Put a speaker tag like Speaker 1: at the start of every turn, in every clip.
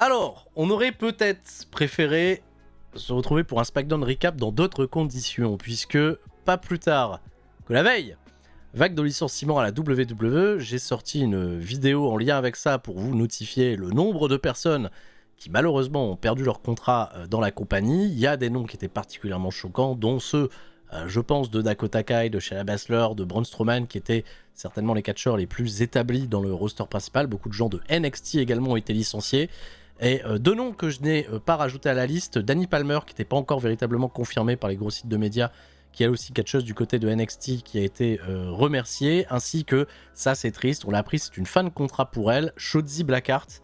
Speaker 1: Alors, on aurait peut-être préféré se retrouver pour un SmackDown recap dans d'autres conditions, puisque pas plus tard que la veille, vague de licenciement à la WWE, j'ai sorti une vidéo en lien avec ça pour vous notifier le nombre de personnes qui malheureusement ont perdu leur contrat dans la compagnie. Il y a des noms qui étaient particulièrement choquants, dont ceux, je pense, de Dakota Kai, de Shayna Baszler, de Braun Strowman, qui étaient certainement les catcheurs les plus établis dans le roster principal. Beaucoup de gens de NXT également ont été licenciés. Et deux noms que je n'ai pas rajoutés à la liste, Dani Palmer, qui n'était pas encore véritablement confirmé par les gros sites de médias, qui est aussi catcheuse du côté de NXT, qui a été remerciée, ainsi que, ça c'est triste, on l'a appris, c'est une fin de contrat pour elle, Shotzi Blackheart,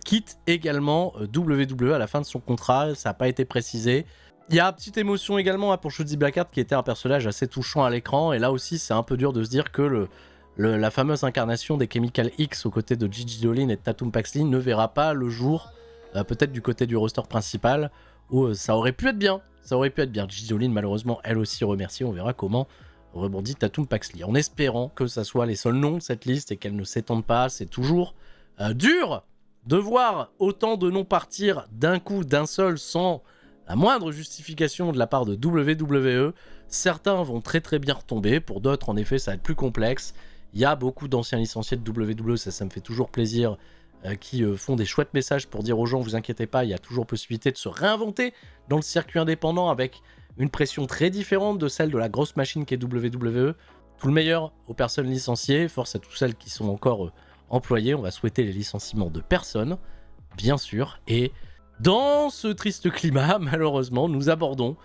Speaker 1: quitte également WWE à la fin de son contrat, ça n'a pas été précisé. Il y a une petite émotion également pour Shotzi Blackheart, qui était un personnage assez touchant à l'écran, et là aussi c'est un peu dur de se dire que la fameuse incarnation des Chemical X aux côtés de Gigi Dolin et de Tatum Paxley ne verra pas le jour, peut-être du côté du roster principal, où ça aurait pu être bien. Ça aurait pu être bien. Gigi Dolin, malheureusement, elle aussi remerciée. On verra comment rebondit Tatum Paxley. En espérant que ça soit les seuls noms de cette liste et qu'elle ne s'étende pas. C'est toujours dur de voir autant de noms partir d'un coup, d'un seul, sans la moindre justification de la part de WWE. Certains vont très très bien retomber. Pour d'autres, en effet, ça va être plus complexe. Il y a beaucoup d'anciens licenciés de WWE, ça me fait toujours plaisir, qui font des chouettes messages pour dire aux gens, vous inquiétez pas, il y a toujours possibilité de se réinventer dans le circuit indépendant avec une pression très différente de celle de la grosse machine qu'est WWE. Tout le meilleur aux personnes licenciées, force à toutes celles qui sont encore employées. On va souhaiter les licenciements de personne, bien sûr. Et dans ce triste climat, malheureusement, nous abordons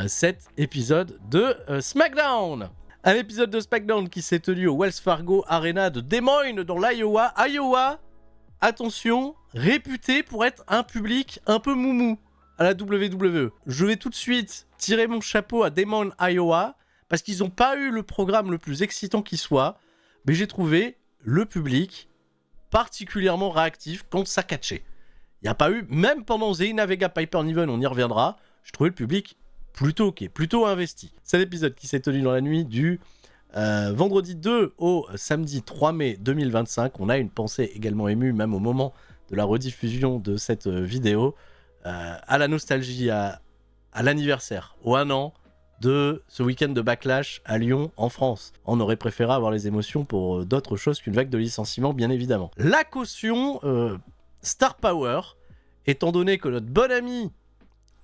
Speaker 1: cet épisode de SmackDown. Un épisode de SmackDown qui s'est tenu au Wells Fargo Arena de Des Moines dans l'Iowa. Iowa, attention, réputé pour être un public un peu moumou à la WWE. Je vais tout de suite tirer mon chapeau à Des Moines, Iowa, parce qu'ils n'ont pas eu le programme le plus excitant qui soit, mais j'ai trouvé le public particulièrement réactif quand ça catchait. Il n'y a pas eu, même pendant Zelina Vega Piper Niven, on y reviendra, je trouvais le public plutôt ok, plutôt investi. C'est l'épisode qui s'est tenu dans la nuit du vendredi 2 au samedi 3 mai 2025. On a une pensée également émue, même au moment de la rediffusion de cette vidéo, à la nostalgie, à l'anniversaire, au 1 an de ce week-end de Backlash à Lyon, en France. On aurait préféré avoir les émotions pour d'autres choses qu'une vague de licenciements, bien évidemment. La caution Star Power, étant donné que notre bon ami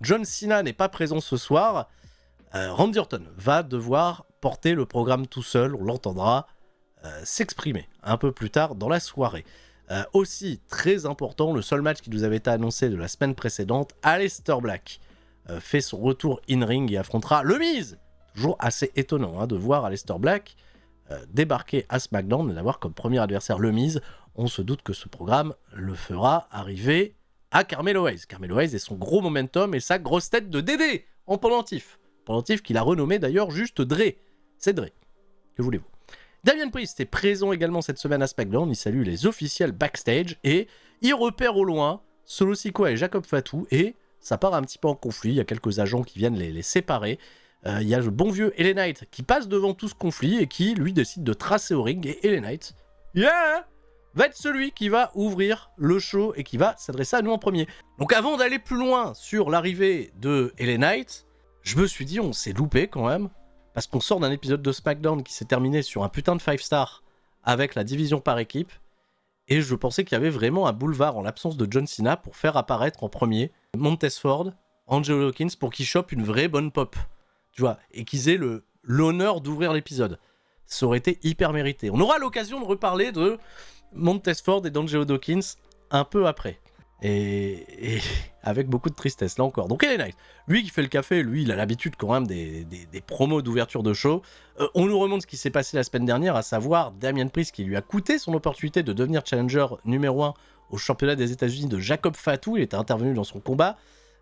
Speaker 1: John Cena n'est pas présent ce soir, Randy Orton va devoir porter le programme tout seul. On l'entendra s'exprimer un peu plus tard dans la soirée. Aussi, très important, le seul match qui nous avait été annoncé de la semaine précédente, Aleister Black fait son retour in-ring et affrontera le Miz. Toujours assez étonnant de voir Aleister Black débarquer à SmackDown et d'avoir comme premier adversaire le Miz. On se doute que ce programme le fera arriver à Carmelo Hayes. Carmelo Hayes et son gros momentum et sa grosse tête de Dédé en pendentif. Pendentif qu'il a renommé d'ailleurs juste Dre. C'est Dre. Que voulez-vous? Damian Priest est présent également cette semaine à SmackDown. Il salue les officiels backstage et il repère au loin Solo Sikoa et Jacob Fatu et ça part un petit peu en conflit. Il y a quelques agents qui viennent les séparer. Il y a le bon vieux LA Knight qui passe devant tout ce conflit et qui lui décide de tracer au ring. Et LA Knight, va être celui qui va ouvrir le show et qui va s'adresser à nous en premier. Donc avant d'aller plus loin sur l'arrivée de LA Knight, je me suis dit on s'est loupé quand même, parce qu'on sort d'un épisode de SmackDown qui s'est terminé sur un putain de 5 stars avec la division par équipe, et je pensais qu'il y avait vraiment un boulevard en l'absence de John Cena pour faire apparaître en premier Montez Ford, Angelo Dawkins, pour qu'ils chopent une vraie bonne pop, tu vois, et qu'ils aient l'honneur d'ouvrir l'épisode. Ça aurait été hyper mérité. On aura l'occasion de reparler de Montez Ford et d'Angelo Dawkins un peu après. Et avec beaucoup de tristesse, là encore. Donc LA Knight, lui qui fait le café, lui il a l'habitude quand même des promos d'ouverture de show. On nous remonte ce qui s'est passé la semaine dernière, à savoir Damian Priest qui lui a coûté son opportunité de devenir challenger numéro 1 au championnat des États-Unis de Jacob Fatu. Il était intervenu dans son combat.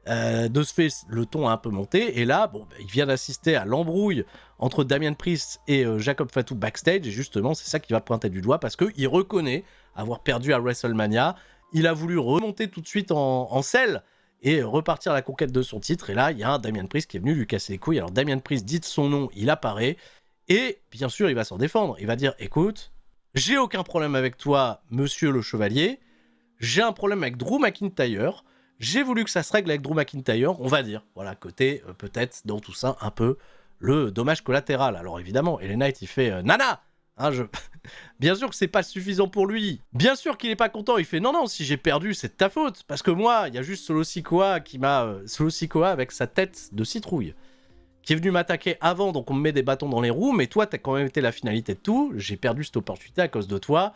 Speaker 1: De ce fait, le ton a un peu monté. Et là, il vient d'assister à l'embrouille entre Damian Priest et Jacob Fatu backstage. Et justement, c'est ça qui va pointer du doigt parce qu'il reconnaît avoir perdu à WrestleMania. Il a voulu remonter tout de suite en selle et repartir à la conquête de son titre. Et là, il y a un Damian Priest qui est venu lui casser les couilles. Alors Damian Priest dit son nom, il apparaît. Et bien sûr, il va s'en défendre. Il va dire, écoute, j'ai aucun problème avec toi, monsieur le chevalier. j'ai un problème avec Drew McIntyre, j'ai voulu que ça se règle avec Drew McIntyre, on va dire. Voilà, côté, peut-être, dans tout ça, un peu le dommage collatéral. Alors évidemment, LA Knight, il fait Nana hein, Bien sûr que c'est pas suffisant pour lui. Bien sûr qu'il est pas content. Il fait non, si j'ai perdu, c'est de ta faute. Parce que moi, il y a juste Solo Sikoa qui m'a. Solo Sikoa avec sa tête de citrouille, qui est venu m'attaquer avant, donc on me met des bâtons dans les roues. Mais toi, t'as quand même été la finalité de tout. J'ai perdu cette opportunité à cause de toi.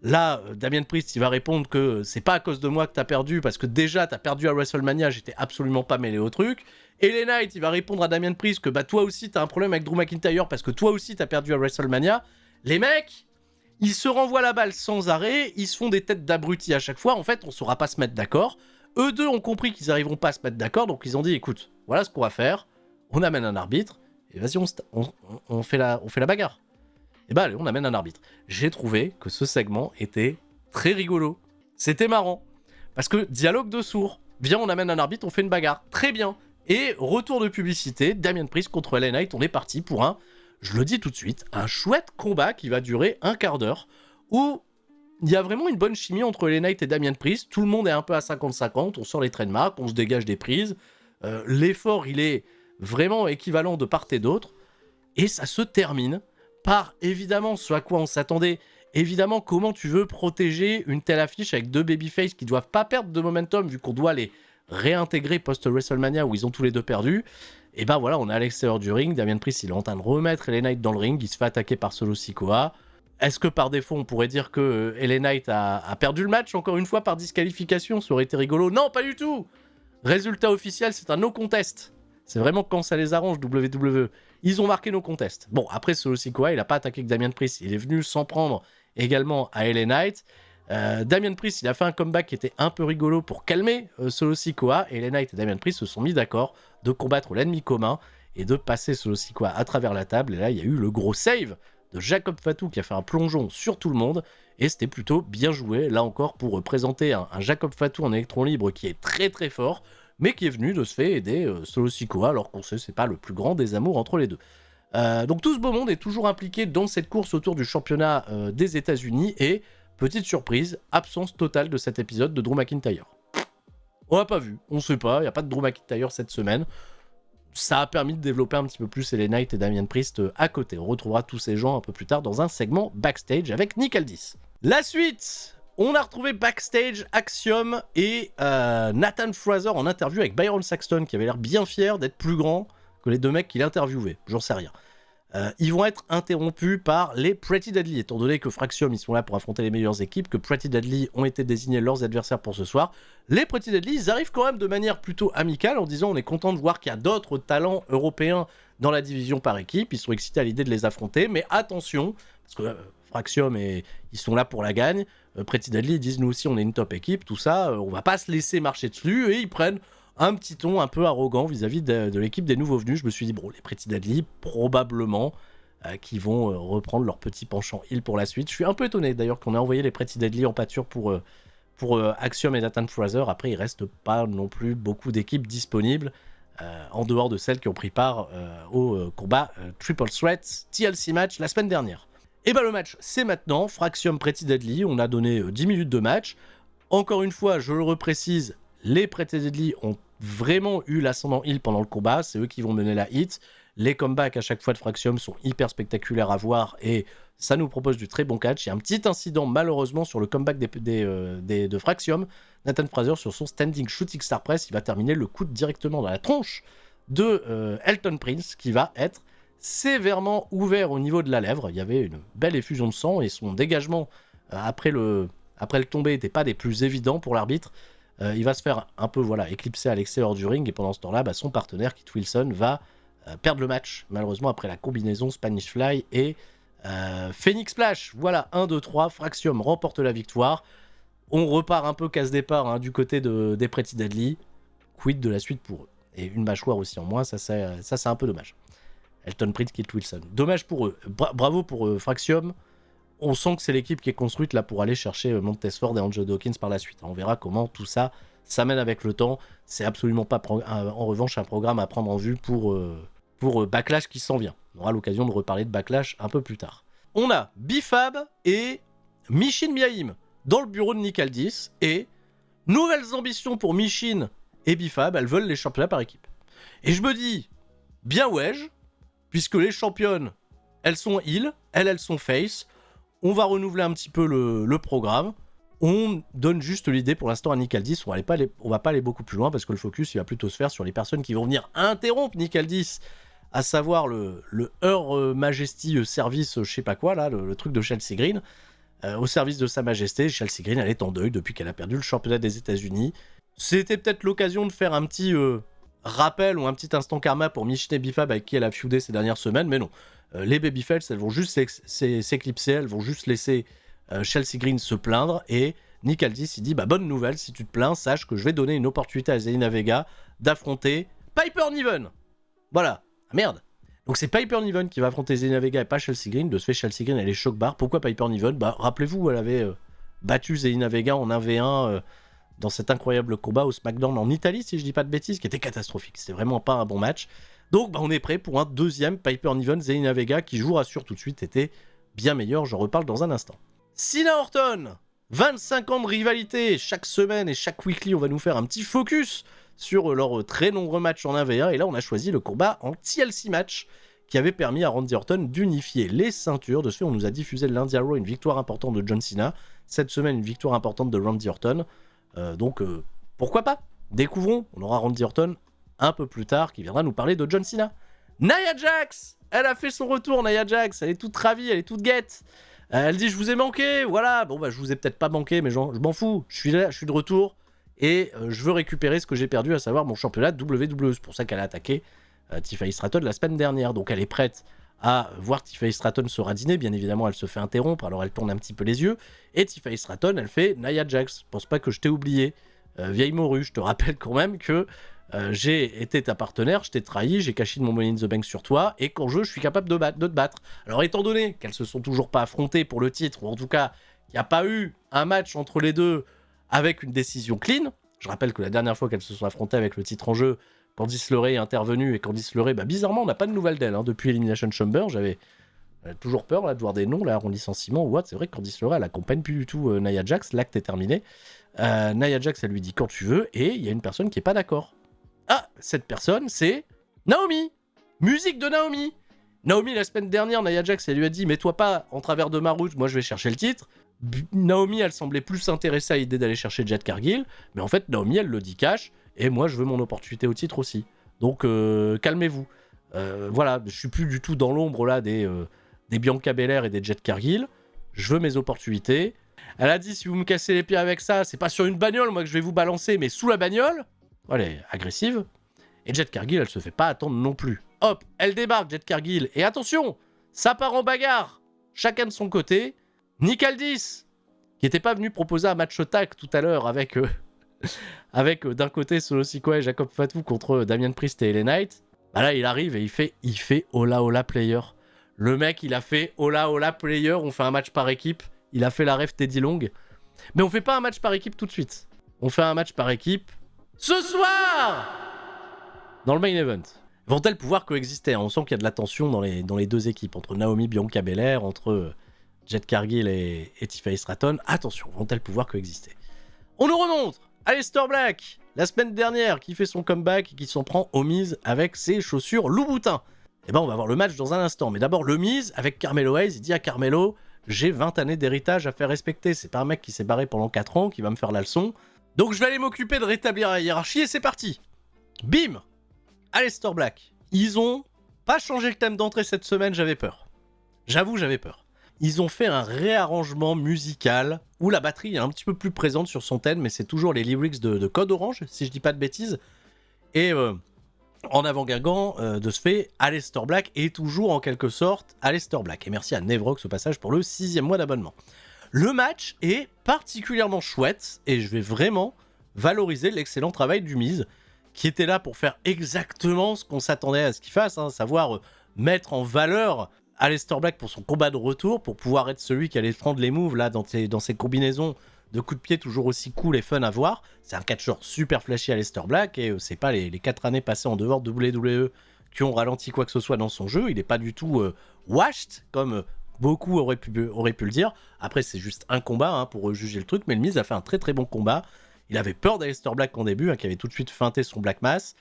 Speaker 1: Là, Damien Priest, il va répondre que c'est pas à cause de moi que t'as perdu, parce que déjà, t'as perdu à WrestleMania, j'étais absolument pas mêlé au truc. Et LA Knight, il va répondre à Damien Priest que bah toi aussi, t'as un problème avec Drew McIntyre, parce que toi aussi, t'as perdu à WrestleMania. Les mecs, ils se renvoient la balle sans arrêt, ils se font des têtes d'abrutis à chaque fois. En fait, on saura pas se mettre d'accord. Eux deux ont compris qu'ils arriveront pas à se mettre d'accord, donc ils ont dit, écoute, voilà ce qu'on va faire. On amène un arbitre, et vas-y, on fait la bagarre. Et bah allez, on amène un arbitre. J'ai trouvé que ce segment était très rigolo. C'était marrant. Parce que dialogue de sourds. Viens, on amène un arbitre, on fait une bagarre. Très bien. Et retour de publicité, Damien Priest contre LA Knight, on est parti pour un, je le dis tout de suite, un chouette combat qui va durer un quart d'heure, où il y a vraiment une bonne chimie entre LA Knight et Damien Priest. Tout le monde est un peu à 50-50, on sort les trademarks, on se dégage des prises. L'effort, il est vraiment équivalent de part et d'autre. Et ça se termine par, évidemment, ce à quoi on s'attendait. Évidemment, comment tu veux protéger une telle affiche avec deux babyface qui doivent pas perdre de momentum, vu qu'on doit les réintégrer post-WrestleMania où ils ont tous les deux perdu. Et ben voilà, on est à l'extérieur du ring. Damien Priest, il est en train de remettre LA Knight dans le ring. Il se fait attaquer par Solo Sikoa. Est-ce que par défaut, on pourrait dire que LA Knight a perdu le match, encore une fois, par disqualification? Ça aurait été rigolo. Non, pas du tout! Résultat officiel, c'est un no contest. C'est vraiment quand ça les arrange, WWE. Ils ont marqué no contest. Bon, après, Solo Sikoa, il n'a pas attaqué que Damien Priest. Il est venu s'en prendre également à LA Knight. Damien Priest, il a fait un comeback qui était un peu rigolo pour calmer Solo Sikoa. Et LA Knight et Damien Priest se sont mis d'accord de combattre l'ennemi commun et de passer Solo Sikoa à travers la table. Et là, il y a eu le gros save de Jacob Fatu qui a fait un plongeon sur tout le monde. Et c'était plutôt bien joué, là encore, pour présenter un Jacob Fatu en électron libre qui est très très fort, mais qui est venu de se faire aider Solo Sikoa, alors qu'on sait c'est pas le plus grand des amours entre les deux. Donc tout ce beau monde est toujours impliqué dans cette course autour du championnat des États-Unis, et petite surprise, absence totale de cet épisode de Drew McIntyre. On l'a pas vu, on sait pas, il n'y a pas de Drew McIntyre cette semaine. Ça a permis de développer un petit peu plus LA Knight et Damien Priest à côté. On retrouvera tous ces gens un peu plus tard dans un segment backstage avec Nick Aldis. La suite, on a retrouvé backstage Axiom et Nathan Fraser en interview avec Byron Saxton, qui avait l'air bien fier d'être plus grand que les deux mecs qu'il interviewait. J'en sais rien. Ils vont être interrompus par les Pretty Deadly, étant donné que Fraxium, ils sont là pour affronter les meilleures équipes, que Pretty Deadly ont été désignés leurs adversaires pour ce soir. Les Pretty Deadly, ils arrivent quand même de manière plutôt amicale, en disant on est content de voir qu'il y a d'autres talents européens dans la division par équipe. Ils sont excités à l'idée de les affronter, mais attention, parce que Fraxium, ils sont là pour la gagne. Pretty Deadly, ils disent nous aussi on est une top équipe, tout ça, on va pas se laisser marcher dessus, et ils prennent un petit ton un peu arrogant vis-à-vis de l'équipe des nouveaux venus. Je me suis dit, bon, les Pretty Deadly, probablement, qui vont reprendre leur petit penchant heel pour la suite. Je suis un peu étonné d'ailleurs qu'on ait envoyé les Pretty Deadly en pâture pour Axiom et Nathan Fraser. Après, il reste pas non plus beaucoup d'équipes disponibles, en dehors de celles qui ont pris part au combat Triple Threat TLC match la semaine dernière. Et ben le match, c'est maintenant. Fraxium Pretty Deadly, on a donné 10 minutes de match. Encore une fois, je le reprécise, les Pretty Deadly ont vraiment eu l'ascendant heel pendant le combat, c'est eux qui vont mener la hit. Les comebacks à chaque fois de Fraxium sont hyper spectaculaires à voir et ça nous propose du très bon catch. Il y a un petit incident malheureusement sur le comeback de Fraxium. Nathan Fraser sur son standing shooting star press, il va terminer le coup directement dans la tronche de Elton Prince, qui va être sévèrement ouvert au niveau de la lèvre. Il y avait une belle effusion de sang et son dégagement après le tombé n'était pas des plus évidents pour l'arbitre. Il va se faire un peu éclipser à l'extérieur du ring, et pendant ce temps-là, son partenaire Kit Wilson va perdre le match, malheureusement, après la combinaison Spanish Fly et Phoenix Splash. Voilà, 1, 2, 3, Fraxium remporte la victoire. On repart un peu casse-départ du côté des Pretty Deadly. Quid de la suite pour eux. Et une mâchoire aussi en moins, ça c'est un peu dommage. Elton Prince, Kit Wilson. Dommage pour eux. Bravo pour Fraxium. On sent que c'est l'équipe qui est construite là pour aller chercher Montesford et Angelo Dawkins par la suite. On verra comment tout ça s'amène avec le temps. C'est absolument pas en revanche un programme à prendre en vue pour Backlash qui s'en vient. On aura l'occasion de reparler de Backlash un peu plus tard. On a Bifab et Michin Miaim. dans le bureau de Nick Aldis et nouvelles ambitions pour Michin et Bifab, elles veulent les championnats par équipe. Et je me dis, bien wesh, puisque les championnes, elles sont heel, elles sont face, on va renouveler un petit peu le programme, on donne juste l'idée pour l'instant à Nick Aldis, on va pas aller beaucoup plus loin parce que le focus il va plutôt se faire sur les personnes qui vont venir interrompre Nick Aldis, à savoir le Her Majesty Service, je sais pas quoi là, le truc de Chelsea Green, au service de Sa Majesté. Chelsea Green, elle est en deuil depuis qu'elle a perdu le championnat des États-Unis. C'était peut-être l'occasion de faire un petit rappel ou un petit instant karma pour Michin et Bifab avec qui elle a feudé ces dernières semaines, mais non. Les Babyface, elles vont juste s'éclipser, elles vont juste laisser Chelsea Green se plaindre, et Nick Aldis il dit bah bonne nouvelle, si tu te plains, sache que je vais donner une opportunité à Zelina Vega d'affronter Piper Niven. Voilà. Ah merde. Donc c'est Piper Niven qui va affronter Zelina Vega et pas Chelsea Green. De ce fait, Chelsea Green elle est choc barre. Pourquoi Piper Niven? Bah rappelez-vous, elle avait battu Zelina Vega en 1v1 dans cet incroyable combat au SmackDown en Italie, si je dis pas de bêtises, qui était catastrophique. C'était vraiment pas un bon match. Donc bah, on est prêt pour un deuxième Piper Niven Zelina Vega qui, je vous rassure tout de suite, était bien meilleur. J'en reparle dans un instant. Cena Orton, 25 ans de rivalité. Chaque semaine et chaque weekly, on va nous faire un petit focus sur leurs très nombreux matchs en 1v1. Et là, on a choisi le combat en TLC match qui avait permis à Randy Orton d'unifier les ceintures. De ce fait, on nous a diffusé le lundi à Raw une victoire importante de John Cena. Cette semaine, une victoire importante de Randy Orton. Donc, pourquoi pas? Découvrons. On aura Randy Orton un peu plus tard qui viendra nous parler de John Cena. Nia Jax, elle a fait son retour, Nia Jax. Elle est toute ravie, elle est toute guette. Elle dit je vous ai manqué, voilà. Bon bah je vous ai peut-être pas manqué, mais je m'en fous. Je suis là, je suis de retour et je veux récupérer ce que j'ai perdu, à savoir mon championnat WWE. C'est pour ça qu'elle a attaqué Tiffany Stratton la semaine dernière. Donc elle est prête à voir Tiffany Stratton se radiner. Bien évidemment, elle se fait interrompre, alors elle tourne un petit peu les yeux. Et Tiffany Stratton, elle fait Nia Jax. Pense pas que je t'ai oublié, vieille morue. Je te rappelle quand même que j'ai été ta partenaire, je t'ai trahi, j'ai caché mon Money in the Bank sur toi, et qu'en jeu, je suis capable de te battre. Alors, étant donné qu'elles se sont toujours pas affrontées pour le titre, ou en tout cas, qu'il n'y a pas eu un match entre les deux avec une décision clean, je rappelle que la dernière fois qu'elles se sont affrontées avec le titre en jeu, Candice LeRae est intervenue, et Candice LeRae, bah, bizarrement, on n'a pas de nouvelles d'elle, hein, depuis Elimination Chamber. J'avais toujours peur là, de voir des noms là, en licenciement ou autre. C'est vrai que Candice LeRae, elle accompagne plus du tout Nia Jax, l'acte est terminé. Nia Jax, elle lui dit quand tu veux, et il y a une personne qui est pas d'accord. Ah, cette personne, c'est Naomi. Musique de Naomi. Naomi, la semaine dernière, Nia Jax, elle lui a dit « Mets-toi pas en travers de ma route, moi je vais chercher le titre ». Naomi, elle semblait plus s'intéresser à l'idée d'aller chercher Jade Cargill, mais en fait, Naomi, elle le dit cash, et moi, je veux mon opportunité au titre aussi. Donc, calmez-vous. Voilà, je suis plus du tout dans l'ombre là des Bianca Belair et des Jade Cargill. Je veux mes opportunités. Elle a dit « Si vous me cassez les pieds avec ça, c'est pas sur une bagnole, moi, que je vais vous balancer, mais sous la bagnole ». Elle est agressive. Et Jade Cargill, elle se fait pas attendre non plus. Hop, elle débarque, Jade Cargill. Et attention, ça part en bagarre. Chacun de son côté. Nick Aldis, qui était pas venu proposer un match tag tout à l'heure avec d'un côté Solo Sikoa et Jacob Fatu contre Damian Priest et LA Knight. Bah là, il arrive et il fait Hola Hola Player. Le mec, il a fait Hola Hola Player. On fait un match par équipe. Il a fait la ref Teddy Long. Mais on fait pas un match par équipe tout de suite. On fait un match par équipe ce soir dans le main event. Vont-elles pouvoir coexister? On sent qu'il y a de la tension dans les deux équipes, entre Naomi, Bianca Belair, entre Jade Cargill et Tiffany Stratton. Attention, vont-elles pouvoir coexister? On nous remonte Aleister Black, la semaine dernière, qui fait son comeback et qui s'en prend au Miz avec ses chaussures Louboutin. Et ben on va voir le match dans un instant. Mais d'abord, le Miz, avec Carmelo Hayes, il dit à Carmelo, j'ai 20 années d'héritage à faire respecter. C'est pas un mec qui s'est barré pendant 4 ans qui va me faire la leçon. Donc je vais aller m'occuper de rétablir la hiérarchie et c'est parti. Bim, Aleister Black. Ils ont pas changé le thème d'entrée cette semaine, j'avais peur. J'avoue, j'avais peur. Ils ont fait un réarrangement musical où la batterie est un petit peu plus présente sur son thème, mais c'est toujours les lyrics de Code Orange, si je dis pas de bêtises. Et en avant-gagant de ce fait, Aleister Black est toujours en quelque sorte Aleister Black. Et merci à Nevrox au passage pour le 6e mois d'abonnement. Le match est particulièrement chouette et je vais vraiment valoriser l'excellent travail du Miz qui était là pour faire exactement ce qu'on s'attendait à ce qu'il fasse, hein, savoir mettre en valeur Aleister Black pour son combat de retour, pour pouvoir être celui qui allait prendre les moves là dans ses combinaisons de coups de pied toujours aussi cool et fun à voir. C'est un catcheur super flashy Aleister Black et c'est pas les 4 années passées en dehors de WWE qui ont ralenti quoi que ce soit dans son jeu. Il est pas du tout washed comme Beaucoup auraient pu le dire. Après, c'est juste un combat hein, pour juger le truc, mais le Miz a fait un très très bon combat. Il avait peur d'Aleister Black en début, hein, qui avait tout de suite feinté son Black Mass.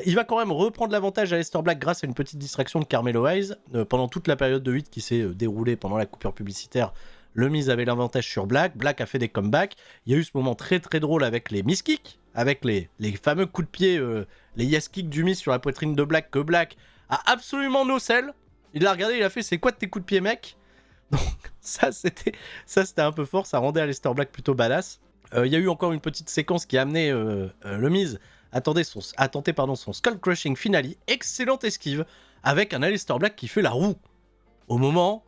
Speaker 1: Il va quand même reprendre l'avantage à Aleister Black grâce à une petite distraction de Carmelo Hayes. Pendant toute la période de 8 qui s'est déroulée pendant la coupure publicitaire, le Miz avait l'avantage sur Black. Black a fait des comebacks. Il y a eu ce moment très très drôle avec les Miz Kicks, avec les fameux coups de pied, les yes kicks du Miz sur la poitrine de Black, que Black a absolument no-sell. Il l'a regardé, il a fait c'est quoi tes coups de pied mec? Donc ça c'était un peu fort, ça rendait Aleister Black plutôt badass. Il y a eu encore une petite séquence qui a amené le Miz à tenter son Skull Crushing Finale. Excellente esquive avec un Aleister Black qui fait la roue. Au moment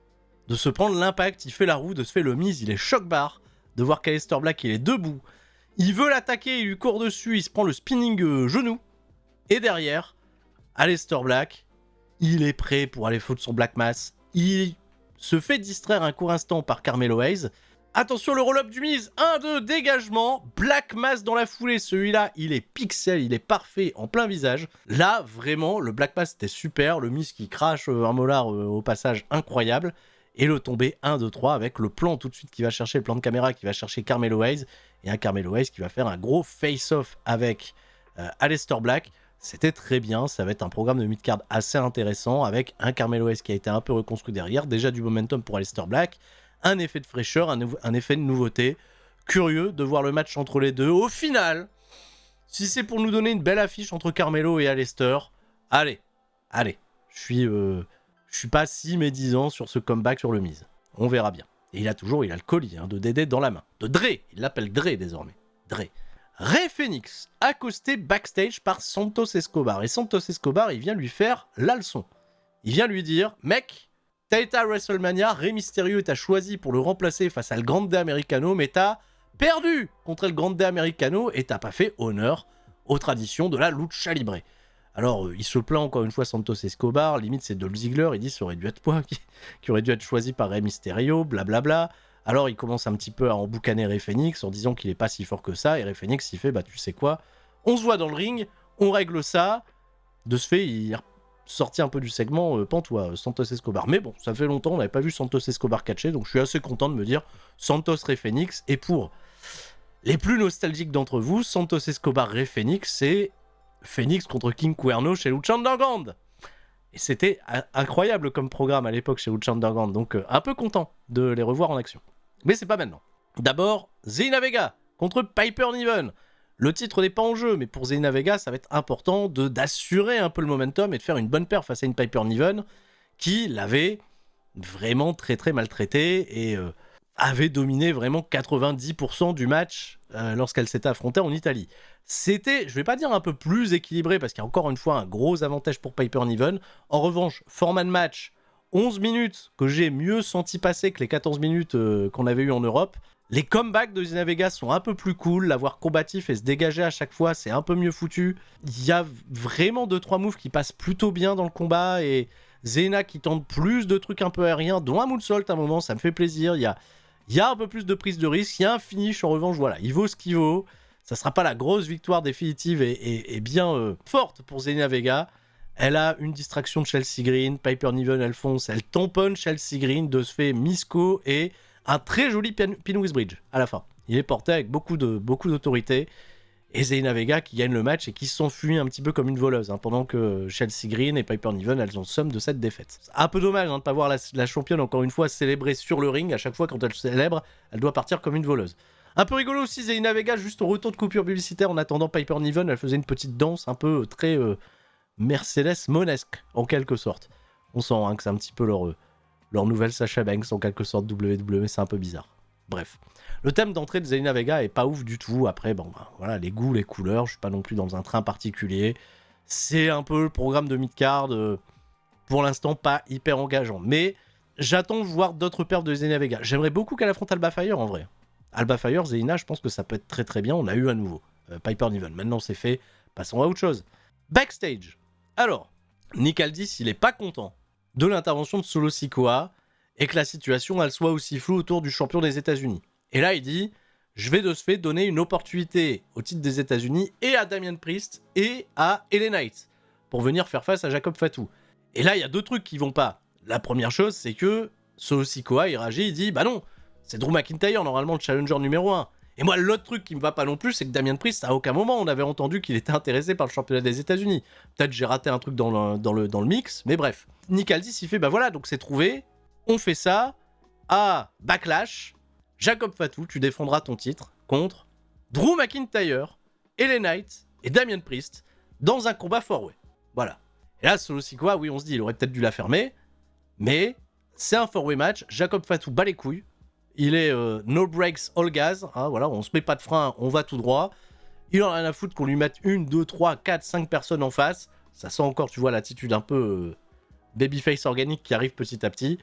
Speaker 1: de se prendre l'impact, il fait la roue, de se faire le Miz, il est choc-barre de voir qu'Aleister Black il est debout. Il veut l'attaquer, il lui court dessus, il se prend le spinning genou. Et derrière, Aleister Black, il est prêt pour aller foutre son Black Mass. Il se fait distraire un court instant par Carmelo Hayes. Attention, le roll-up du Miz. 1-2, dégagement. Black Mass dans la foulée. Celui-là, il est pixel, il est parfait en plein visage. Là, vraiment, le Black Mass était super. Le Miz qui crache un molar au passage, incroyable. Et le tombé 1-2-3 avec le plan tout de suite qui va chercher, le plan de caméra qui va chercher Carmelo Hayes. Et un Carmelo Hayes qui va faire un gros face-off avec Aleister Black. C'était très bien, ça va être un programme de mid-card assez intéressant avec un Carmelo Hayes qui a été un peu reconstruit derrière, déjà du momentum pour Aleister Black, un effet de fraîcheur, un effet de nouveauté. Curieux de voir le match entre les deux. Au final, si c'est pour nous donner une belle affiche entre Carmelo et Aleister, allez, je suis pas si médisant sur ce comeback sur le Miz. On verra bien. Et il a le colis de Dédé dans la main. De Dre, il l'appelle Dre désormais. Dre. Rey Fénix, accosté backstage par Santos Escobar. Et Santos Escobar, il vient lui faire la leçon. Il vient lui dire, mec, t'as été à WrestleMania, Rey Mysterio t'a choisi pour le remplacer face à le Grande Americano, mais t'as perdu contre le Grande Americano et t'as pas fait honneur aux traditions de la lucha libre. Alors, il se plaint encore une fois Santos Escobar, limite c'est Dolph Ziggler, il dit ça aurait dû être moi qui aurait dû être choisi par Rey Mysterio, blablabla. Alors il commence un petit peu à emboucaner Rey Fénix en disant qu'il est pas si fort que ça, et Rey Fénix il fait bah tu sais quoi, on se voit dans le ring, on règle ça. De ce fait, il est sorti un peu du segment pantois, Santos Escobar. Mais bon, ça fait longtemps, on n'avait pas vu Santos Escobar catcher, donc je suis assez content de me dire Santos Rey Fénix. Et pour les plus nostalgiques d'entre vous, Santos Escobar Rey Fénix, c'est Fénix contre King Cuerno chez Lucha Underground. Et c'était incroyable comme programme à l'époque chez Lucha Underground, donc un peu content de les revoir en action. Mais c'est pas maintenant. D'abord, Zelina Vega contre Piper Niven. Le titre n'est pas en jeu, mais pour Zelina Vega, ça va être important d'assurer un peu le momentum et de faire une bonne paire face à une Piper Niven qui l'avait vraiment très très maltraité et avait dominé vraiment 90% du match lorsqu'elle s'était affrontée en Italie. C'était, je vais pas dire un peu plus équilibré, parce qu'il y a encore une fois un gros avantage pour Piper Niven. En revanche, format de match, 11 minutes que j'ai mieux senti passer que les 14 minutes qu'on avait eu en Europe. Les comebacks de Zelina Vega sont un peu plus cool, l'avoir combatif et se dégager à chaque fois, c'est un peu mieux foutu. Il y a vraiment 2-3 moves qui passent plutôt bien dans le combat, et Zelina qui tente plus de trucs un peu aériens, dont un moonsault à un moment, ça me fait plaisir. Il y a un peu plus de prise de risque, il y a un finish en revanche, voilà, il vaut ce qu'il vaut. Ça sera pas la grosse victoire définitive et bien forte pour Zelina Vega. Elle a une distraction de Chelsea Green, Piper Niven elle fonce, elle tamponne Chelsea Green, de ce fait Misco et un très joli pin with bridge à la fin. Il est porté avec beaucoup d'autorité. Et Zelina Vega qui gagne le match et qui s'enfuit un petit peu comme une voleuse, pendant que Chelsea Green et Piper Niven elles ont le somme de cette défaite. C'est un peu dommage de ne pas voir la championne encore une fois célébrer sur le ring. À chaque fois quand elle célèbre, elle doit partir comme une voleuse. Un peu rigolo aussi, Zelina Vega, juste au retour de coupure publicitaire en attendant Piper Niven, elle faisait une petite danse un peu très Mercedes monesque en quelque sorte. On sent que c'est un petit peu leur nouvelle Sasha Banks en quelque sorte WWE, c'est un peu bizarre. Bref. Le thème d'entrée de Zelina Vega est pas ouf du tout. Après, bon, voilà, les goûts, les couleurs, je suis pas non plus dans un train particulier. C'est un peu le programme de mid-card, pour l'instant pas hyper engageant. Mais j'attends de voir d'autres perfs de Zelina Vega. J'aimerais beaucoup qu'elle affronte Alba Fire en vrai. Alba Fire, Zelina, je pense que ça peut être très très bien. On a eu à nouveau Piper Niven. Maintenant c'est fait, passons à autre chose. Backstage. Alors, Nick Aldis, il est pas content de l'intervention de Solo Sikoa et que la situation elle soit aussi floue autour du champion des États-Unis. Et là, il dit, je vais de ce fait donner une opportunité au titre des États-Unis et à Damian Priest et à LA Knight pour venir faire face à Jacob Fatu. Et là, il y a deux trucs qui vont pas. La première chose, c'est que Solo Sikoa, il réagit, il dit bah non, c'est Drew McIntyre normalement le challenger numéro 1. Et moi, l'autre truc qui me va pas non plus, c'est que Damien Priest, à aucun moment on avait entendu qu'il était intéressé par le championnat des États-Unis. Peut-être j'ai raté un truc dans le mix, mais bref. Nick Aldis, il fait bah voilà, donc c'est trouvé, on fait ça, à Backlash, Jacob Fatu, tu défendras ton titre contre Drew McIntyre, LA Knight et Damien Priest dans un combat four-way. Voilà. Et là, Solo Sikoa, oui, on se dit, il aurait peut-être dû la fermer, mais c'est un four-way match, Jacob Fatu bat les couilles. Il est no breaks, all gas. Hein, voilà, on se met pas de frein, on va tout droit. Il en a rien à foutre qu'on lui mette 1, 2, 3, 4, 5 personnes en face. Ça sent encore, tu vois, l'attitude un peu babyface organique qui arrive petit à petit.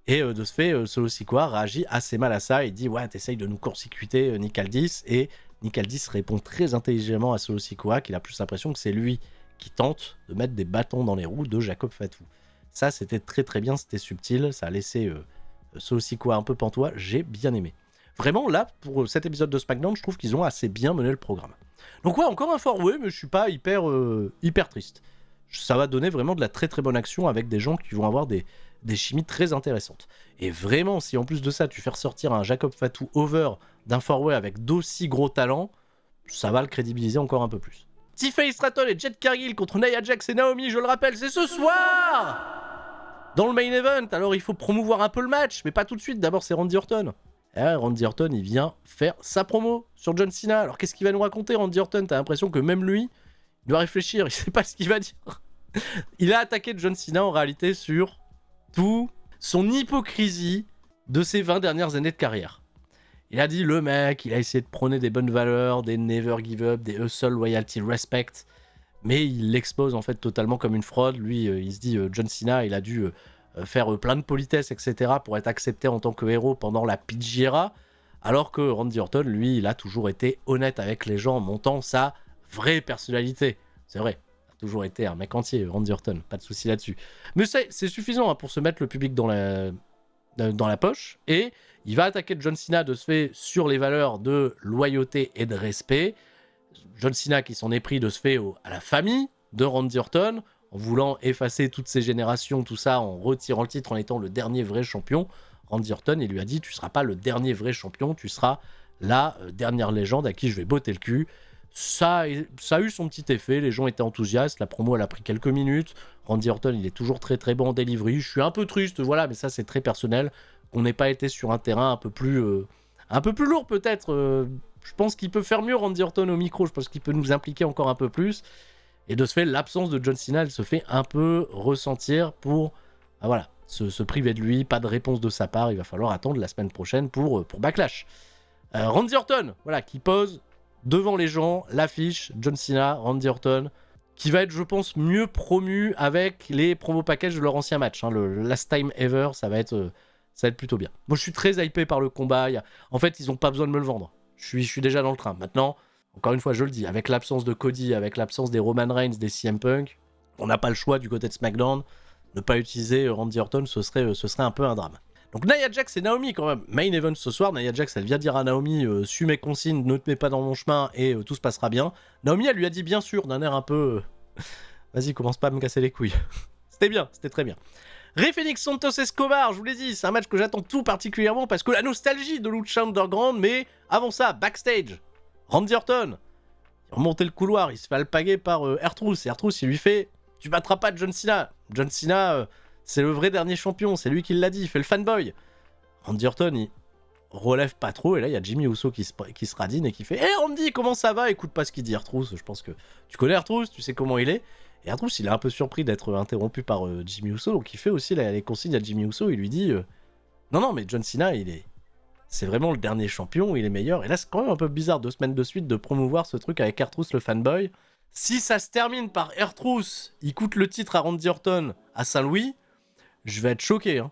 Speaker 1: Et de ce fait, Solo Sikoa réagit assez mal à ça. Il dit ouais, t'essayes de nous court-circuiter, Nick Aldis. Et Nick Aldis répond très intelligemment à Solo Sikoa qu'il a plus l'impression que c'est lui qui tente de mettre des bâtons dans les roues de Jacob Fatu. Ça, c'était très très bien, c'était subtil. Ça a laissé Solo Sikoa un peu pantois. J'ai bien aimé. Vraiment, là, pour cet épisode de SmackDown, je trouve qu'ils ont assez bien mené le programme. Donc ouais, encore un four-way, mais je suis pas hyper triste. Ça va donner vraiment de la très très bonne action avec des gens qui vont avoir des chimies très intéressantes. Et vraiment, si en plus de ça, tu fais ressortir un Jacob Fatu over d'un four-way avec d'aussi gros talents, ça va le crédibiliser encore un peu plus. Tiffany Stratton et Jade Cargill contre Nia Jax et Naomi, je le rappelle, c'est ce soir dans le main event. Alors il faut promouvoir un peu le match, mais pas tout de suite. D'abord, c'est Randy Orton. Et là, Randy Orton, il vient faire sa promo sur John Cena. Alors qu'est-ce qu'il va nous raconter, Randy Orton? T'as l'impression que même lui, il doit réfléchir, il sait pas ce qu'il va dire. Il a attaqué John Cena en réalité sur tout son hypocrisie de ses 20 dernières années de carrière. Il a dit le mec, il a essayé de prôner des bonnes valeurs, des never give up, des hustle, loyalty, respect, mais il l'expose en fait totalement comme une fraude. Lui, il se dit John Cena, il a dû faire plein de politesses, etc. pour être accepté en tant que héros pendant la PG era, alors que Randy Orton, lui, il a toujours été honnête avec les gens, montant sa vraie personnalité. C'est vrai. Toujours été un mec entier, Randy Orton, pas de souci là-dessus. Mais c'est suffisant hein, pour se mettre le public dans la poche, et il va attaquer John Cena de ce fait sur les valeurs de loyauté et de respect. John Cena qui s'en est pris de ce fait à la famille de Randy Orton, en voulant effacer toutes ces générations, tout ça, en retirant le titre, en étant le dernier vrai champion. Randy Orton, il lui a dit, tu seras pas le dernier vrai champion, tu seras la dernière légende à qui je vais botter le cul. Ça a eu son petit effet, les gens étaient enthousiastes, la promo elle a pris quelques minutes, Randy Orton il est toujours très très bon en delivery, je suis un peu triste, voilà, mais ça c'est très personnel, qu'on n'ait pas été sur un terrain un peu plus lourd peut-être, je pense qu'il peut faire mieux Randy Orton au micro, je pense qu'il peut nous impliquer encore un peu plus, et de ce fait l'absence de John Cena elle se fait un peu ressentir pour, voilà, se priver de lui, pas de réponse de sa part, il va falloir attendre la semaine prochaine pour Backlash. Randy Orton, voilà, qui pose devant les gens, l'affiche, John Cena, Randy Orton, qui va être, je pense, mieux promu avec les promo packages de leur ancien match. Hein. Le Last Time Ever, ça va être plutôt bien. Moi, je suis très hypé par le combat. En fait, ils n'ont pas besoin de me le vendre. Je suis déjà dans le train. Maintenant, encore une fois, je le dis, avec l'absence de Cody, avec l'absence des Roman Reigns, des CM Punk, on n'a pas le choix du côté de SmackDown. Ne pas utiliser Randy Orton, ce serait un peu un drame. Donc Nia Jax et Naomi quand même, main event ce soir, Nia Jax elle vient dire à Naomi suis mes consignes, ne te mets pas dans mon chemin et tout se passera bien. Naomi elle lui a dit bien sûr d'un air un peu vas-y commence pas à me casser les couilles. C'était bien, c'était très bien. Rey Fénix Santos Escobar, je vous l'ai dit, c'est un match que j'attends tout particulièrement parce que la nostalgie de Lucha Underground, mais avant ça, backstage, Randy Orton, il remontait le couloir, il se fait alpaguer par R-Truth, et R-Truth il lui fait tu battras pas John Cena. John Cena c'est le vrai dernier champion, c'est lui qui l'a dit, il fait le fanboy. Randy Orton, il relève pas trop, et là, il y a Jimmy Uso qui se radine et qui fait « Hey Randy, comment ça va ?» Écoute pas ce qu'il dit, R-Truth, je pense que tu connais R-Truth, tu sais comment il est. Et R-Truth, il est un peu surpris d'être interrompu par Jimmy Uso, donc il fait aussi les consignes à Jimmy Uso, il lui dit « Non, mais John Cena, c'est vraiment le dernier champion, il est meilleur. » Et là, c'est quand même un peu bizarre, 2 semaines de suite, de promouvoir ce truc avec R-Truth, le fanboy. Si ça se termine par R-Truth, il coûte le titre à Randy Orton à Saint-Louis, je vais être choqué. Hein.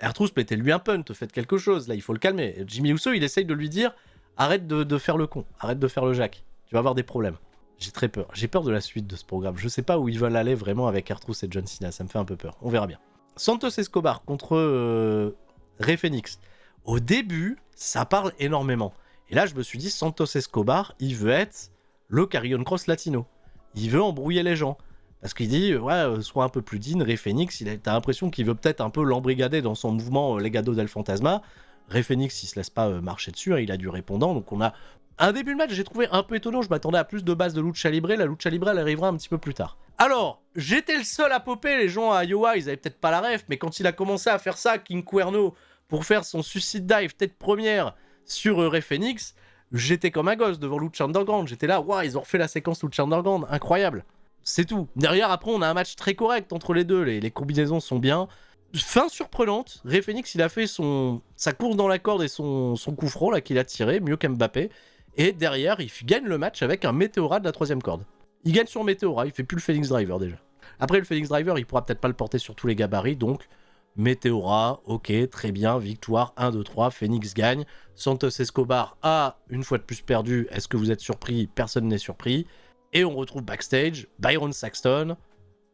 Speaker 1: R-Truth, mettez-lui un punt, faites quelque chose. Là, il faut le calmer. Jimmy Uso, il essaye de lui dire arrête de faire le con, arrête de faire le Jack. Tu vas avoir des problèmes. J'ai très peur. J'ai peur de la suite de ce programme. Je sais pas où ils veulent aller vraiment avec R-Truth et John Cena. Ça me fait un peu peur. On verra bien. Santos Escobar contre Rey Fénix. Au début, ça parle énormément. Et là, je me suis dit, Santos Escobar, il veut être le Karrion Kross latino. Il veut embrouiller les gens. Parce qu'il dit, sois un peu plus digne, Rey Fénix, t'as l'impression qu'il veut peut-être un peu l'embrigader dans son mouvement Legado del Fantasma. Rey Fénix, il se laisse pas marcher dessus, hein, il a du répondant, donc on a... Un début de match, j'ai trouvé un peu étonnant, je m'attendais à plus de bases de lucha libre, la lucha libre, elle arrivera un petit peu plus tard. Alors, j'étais le seul à popper, les gens à Iowa, ils avaient peut-être pas la ref, mais quand il a commencé à faire ça, King Cuerno, pour faire son suicide dive tête première sur Rey Fénix, j'étais comme un gosse devant Lucha Underground, j'étais là, waouh, ils ont refait la séquence Lucha Underground, incroyable. C'est tout. Derrière, après, on a un match très correct entre les deux, les combinaisons sont bien. Fin surprenante, Rey Fénix, il a fait sa course dans la corde et son coup franc là qu'il a tiré, mieux qu'Mbappé. Et derrière, il gagne le match avec un Météora de la 3ème corde. Il gagne sur Météora, il fait plus le Phoenix Driver déjà. Après, le Phoenix Driver, il pourra peut-être pas le porter sur tous les gabarits, donc Météora, ok, très bien, victoire, 1, 2, 3, Phoenix gagne. Santos Escobar a une fois de plus perdu, est-ce que vous êtes surpris? Personne n'est surpris. Et on retrouve backstage Byron Saxton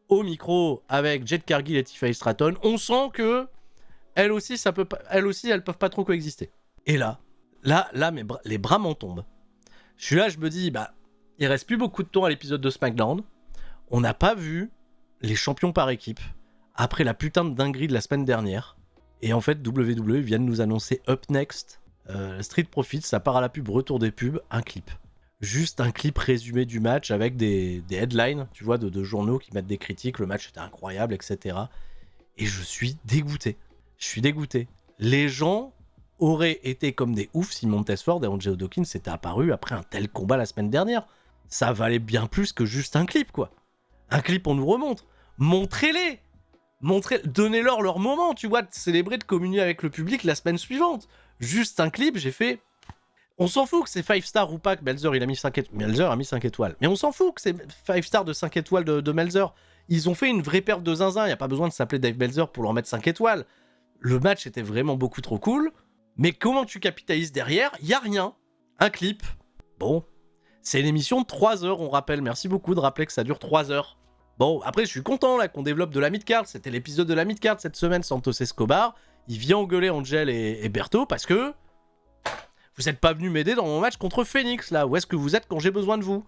Speaker 1: au micro avec Jade Cargill et Tiffany Stratton. On sent que elles aussi, elles peuvent pas trop coexister. Et là, les bras m'en tombent. Je suis là, je me dis, il reste plus beaucoup de temps à l'épisode de SmackDown. On n'a pas vu les champions par équipe après la putain de dinguerie de la semaine dernière. Et en fait, WWE vient de nous annoncer Up Next, Street Profits, ça part à la pub, retour des pubs, un clip. Juste un clip résumé du match avec des headlines, tu vois, de journaux qui mettent des critiques, le match était incroyable, etc. Et je suis dégoûté. Les gens auraient été comme des oufs si Montez-Ford et Angelo Dawkins s'étaient apparus après un tel combat la semaine dernière. Ça valait bien plus que juste un clip, quoi. Un clip, on nous remontre. Montrez-les. Donnez-leur leur moment, tu vois, de célébrer, de communier avec le public la semaine suivante. Juste un clip, j'ai fait... On s'en fout que c'est 5 stars ou pas, que Melzer, il a mis 5 étoiles. Melzer a mis 5 étoiles. Mais on s'en fout que c'est 5 stars de 5 étoiles de Melzer. Ils ont fait une vraie perte de zinzin. Il n'y a pas besoin de s'appeler Dave Melzer pour leur mettre 5 étoiles. Le match était vraiment beaucoup trop cool. Mais comment tu capitalises derrière? Il n'y a rien. Un clip. Bon. C'est une émission de 3 heures, on rappelle. Merci beaucoup de rappeler que ça dure 3 heures. Bon, après, je suis content là qu'on développe de la mid-card. C'était l'épisode de la mid-card cette semaine, Santos Escobar. Il vient engueuler Angel et Berto parce que... Vous n'êtes pas venu m'aider dans mon match contre Phoenix, là. Où est-ce que vous êtes quand j'ai besoin de vous?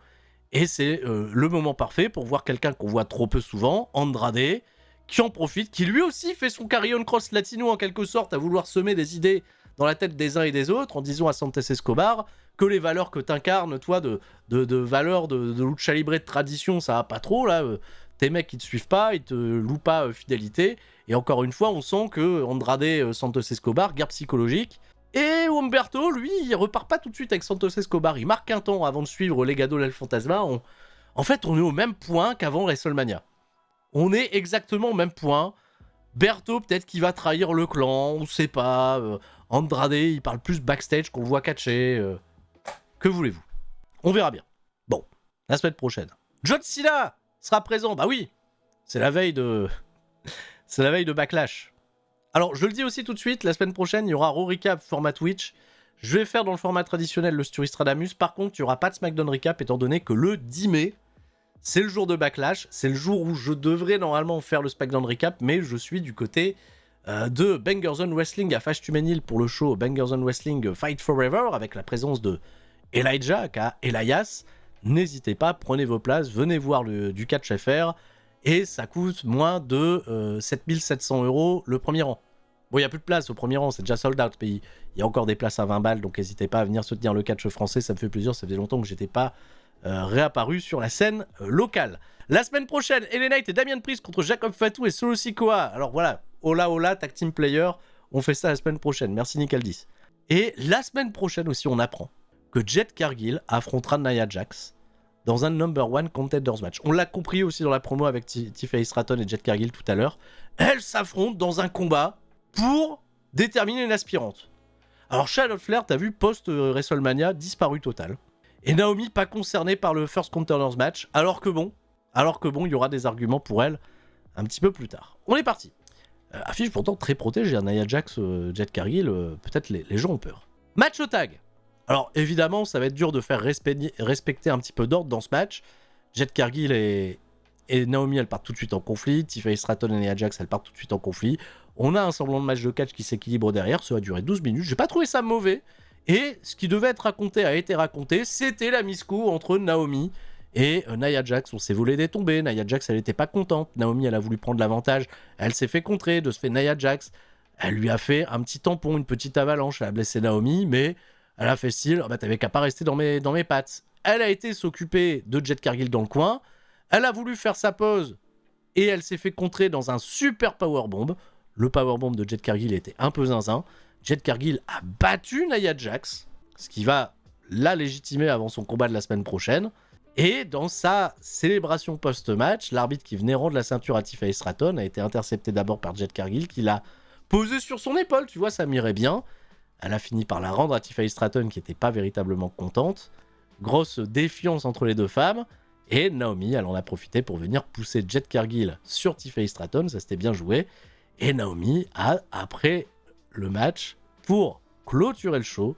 Speaker 1: Et c'est le moment parfait pour voir quelqu'un qu'on voit trop peu souvent, Andrade, qui en profite, qui lui aussi fait son carry on cross latino en quelque sorte, à vouloir semer des idées dans la tête des uns et des autres, en disant à Santos Escobar que les valeurs que t'incarnes, toi, de valeurs de lucha libre de tradition, ça va pas trop, là. Tes mecs, ils te suivent pas, ils te louent pas fidélité. Et encore une fois, on sent que Andrade, Santos Escobar, guerre psychologique. Et Humberto, lui, il repart pas tout de suite avec Santos Escobar. Il marque un temps avant de suivre Legado del Fantasma. En fait, on est au même point qu'avant WrestleMania. On est exactement au même point. Berto, peut-être qu'il va trahir le clan, on sait pas. Andrade, il parle plus backstage qu'on le voit catcher. Que voulez-vous? On verra bien. Bon, la semaine prochaine. John Cena sera présent. Bah oui, c'est la veille de... c'est la veille de Backlash. Alors, je le dis aussi tout de suite, la semaine prochaine, il y aura Raw Recap format Twitch. Je vais faire dans le format traditionnel le Sturistradamus. Par contre, il n'y aura pas de SmackDown Recap, étant donné que le 10 mai, c'est le jour de Backlash. C'est le jour où je devrais normalement faire le SmackDown Recap, mais je suis du côté de Bangers on Wrestling à Fashtumenil pour le show Bangers on Wrestling Fight Forever, avec la présence de Elijah, aka Elias. N'hésitez pas, prenez vos places, venez voir du catch FR. Et ça coûte moins de 7700 € le premier rang. Bon, il n'y a plus de place au premier rang, c'est déjà sold out, mais il y a encore des places à 20 balles, donc n'hésitez pas à venir soutenir le catch français, ça me fait plaisir, ça faisait longtemps que j'étais pas réapparu sur la scène locale. La semaine prochaine, LA Knight et Damien Priest contre Jacob Fatu et Solo Sikoa. Alors voilà, hola, tag team player, on fait ça la semaine prochaine, merci Nick Aldis. Et la semaine prochaine aussi, on apprend que Jade Cargill affrontera Nia Jax dans un number one contenders match. On l'a compris aussi dans la promo avec Tiffany Stratton et Jade Cargill tout à l'heure. Elles s'affrontent dans un combat pour déterminer une aspirante. Alors Charlotte Flair, t'as vu, post-WrestleMania, disparu total. Et Naomi pas concernée par le First Contenders match, alors que bon, il y aura des arguments pour elle un petit peu plus tard. On est parti. Affiche pourtant très protégée, Nia Jax, Jade Cargill, peut-être les gens ont peur. Match au tag. Alors évidemment, ça va être dur de faire respecter un petit peu d'ordre dans ce match. Jade Cargill et Naomi, elles partent tout de suite en conflit. Tiffany Stratton et Nia Jax, elles partent tout de suite en conflit. On a un semblant de match de catch qui s'équilibre derrière. Ça va durer 12 minutes. J'ai pas trouvé ça mauvais. Et ce qui devait être raconté a été raconté. C'était la miscou entre Naomi Et Nia Jax, on s'est volé des tombées. Nia Jax, elle était pas contente. Naomi, elle a voulu prendre l'avantage. Elle s'est fait contrer de ce fait Nia Jax. Elle lui a fait un petit tampon, une petite avalanche. Elle a blessé Naomi, mais elle a fait style, oh bah t'avais qu'à pas rester dans mes pattes. Elle a été s'occuper de Jade Cargill dans le coin. Elle a voulu faire sa pause et elle s'est fait contrer dans un super powerbomb. Le powerbomb de Jade Cargill était un peu zinzin. Jade Cargill a battu Nia Jax, ce qui va la légitimer avant son combat de la semaine prochaine. Et dans sa célébration post-match, l'arbitre qui venait rendre la ceinture à Tiffany Stratton a été intercepté d'abord par Jade Cargill, qui l'a posé sur son épaule, tu vois, ça m'irait bien. Elle a fini par la rendre à Tiffany Stratton, qui n'était pas véritablement contente. Grosse défiance entre les deux femmes. Et Naomi, elle en a profité pour venir pousser Jade Cargill sur Tiffany Stratton, ça s'était bien joué. Et Naomi a, après le match, pour clôturer le show,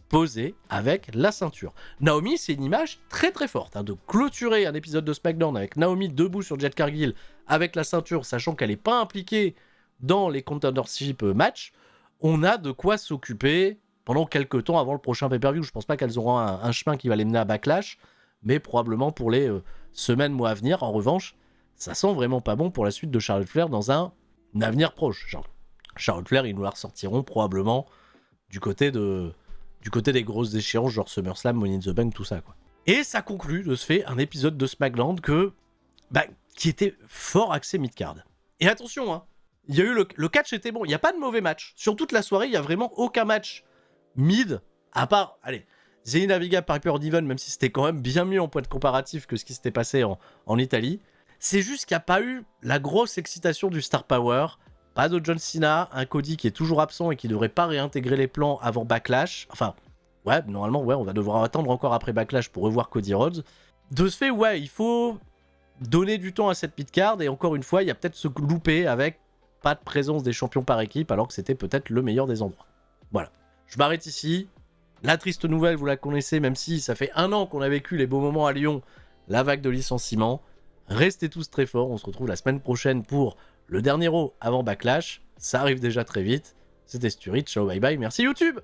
Speaker 1: posé avec la ceinture. Naomi, c'est une image très très forte, de clôturer un épisode de SmackDown avec Naomi debout sur Jade Cargill avec la ceinture, sachant qu'elle n'est pas impliquée dans les contendership matchs. On a de quoi s'occuper pendant quelques temps avant le prochain pay-per-view. Je pense pas qu'elles auront un chemin qui va les mener à Backlash, mais probablement pour les semaines, mois à venir. En revanche, ça sent vraiment pas bon pour la suite de Charlotte Flair dans un avenir proche. Genre, Charlotte Flair, ils nous la ressortiront probablement du côté des grosses échéances, genre SummerSlam, Money in the Bank, tout ça, quoi. Et ça conclut de ce fait un épisode de SmackDown qui était fort axé mid-card. Et attention, il y a eu le catch était bon, il n'y a pas de mauvais match. Sur toute la soirée, il n'y a vraiment aucun match mid, à part, Zelina Vega par Piper Niven, même si c'était quand même bien mieux en point de comparatif que ce qui s'était passé en Italie. C'est juste qu'il n'y a pas eu la grosse excitation du Star Power. Pas de John Cena, un Cody qui est toujours absent et qui ne devrait pas réintégrer les plans avant Backlash. Enfin, normalement, on va devoir attendre encore après Backlash pour revoir Cody Rhodes. De ce fait, il faut donner du temps à cette mid-card, et encore une fois, il y a peut-être se louper avec pas de présence des champions par équipe, alors que c'était peut-être le meilleur des endroits. Voilà. Je m'arrête ici. La triste nouvelle, vous la connaissez, même si ça fait 1 an qu'on a vécu les beaux moments à Lyon, la vague de licenciements. Restez tous très forts, on se retrouve la semaine prochaine pour le dernier Raw avant Backlash. Ça arrive déjà très vite. C'était Sturit, ciao, bye bye, merci YouTube.